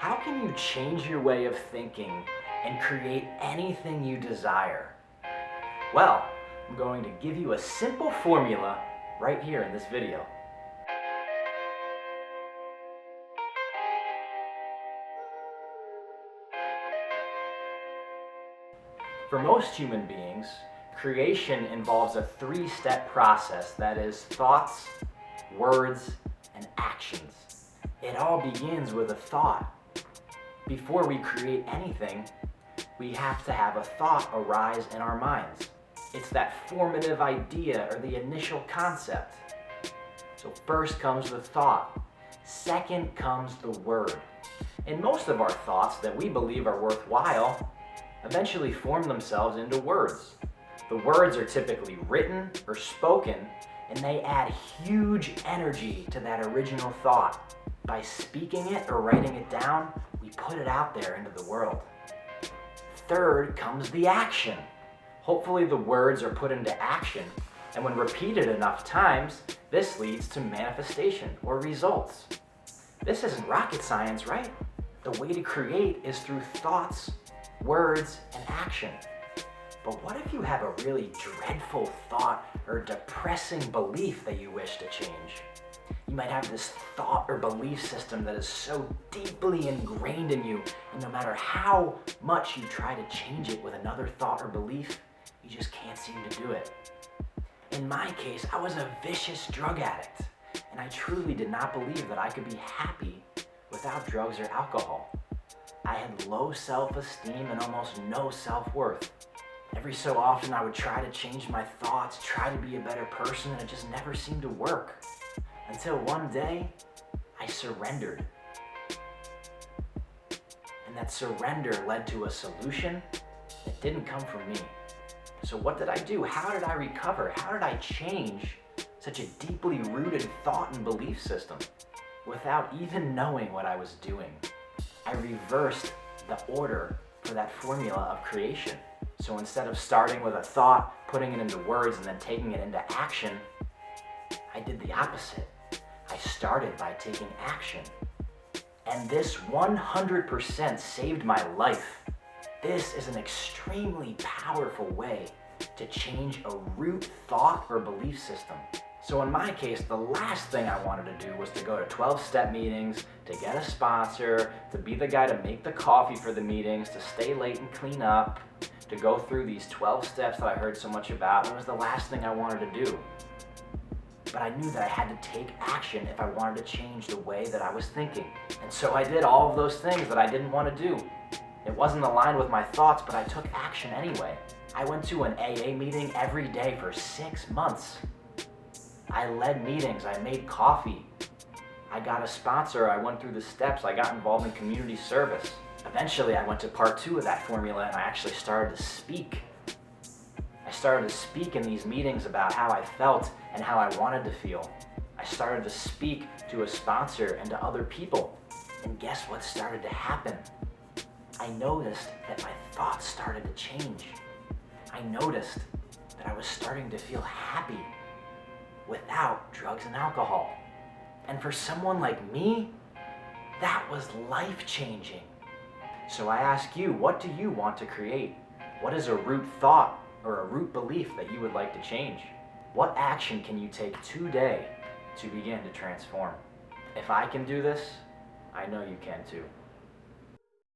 How can you change your way of thinking and create anything you desire? Well, I'm going to give you a simple formula right here in this video. For most human beings, creation involves a three-step process that is thoughts, words, and actions. It all begins with a thought. Before we create anything, we have to have a thought arise in our minds. It's that formative idea or the initial concept. So first comes the thought. Second comes the word. And most of our thoughts that we believe are worthwhile eventually form themselves into words. The words are typically written or spoken, and they add huge energy to that original thought. By speaking it or writing it down, we put it out there into the world. Third comes the action. Hopefully the words are put into action, and when repeated enough times, this leads to manifestation or results. This isn't rocket science, right? The way to create is through thoughts, words, and action. But what if you have a really dreadful thought or depressing belief that you wish to change? You might have this thought or belief system that is so deeply ingrained in you, and no matter how much you try to change it with another thought or belief, you just can't seem to do it. In my case, I was a vicious drug addict, and I truly did not believe that I could be happy without drugs or alcohol. I had low self-esteem and almost no self-worth. Every so often I would try to change my thoughts, try to be a better person, and it just never seemed to work. Until one day, I surrendered. And that surrender led to a solution that didn't come from me. So what did I do? How did I recover? How did I change such a deeply rooted thought and belief system without even knowing what I was doing? I reversed the order for that formula of creation. So instead of starting with a thought, putting it into words, and then taking it into action, I did the opposite. I started by taking action. And this 100% saved my life. This is an extremely powerful way to change a root thought or belief system. So in my case, the last thing I wanted to do was to go to 12-step meetings, to get a sponsor, to be the guy to make the coffee for the meetings, to stay late and clean up, to go through these 12 steps that I heard so much about. It was the last thing I wanted to do. But I knew that I had to take action if I wanted to change the way that I was thinking. And so I did all of those things that I didn't want to do. It wasn't aligned with my thoughts, but I took action anyway. I went to an AA meeting every day for 6 months. I led meetings, I made coffee. I got a sponsor, I went through the steps, I got involved in community service. Eventually I went to part 2 of that formula and I actually started to speak. I started to speak in these meetings about how I felt and how I wanted to feel. I started to speak to a sponsor and to other people. And guess what started to happen? I noticed that my thoughts started to change. I noticed that I was starting to feel happy without drugs and alcohol. And for someone like me, that was life-changing. So I ask you, what do you want to create? What is a root thought or a root belief that you would like to change? What action can you take today to begin to transform? If I can do this, I know you can too.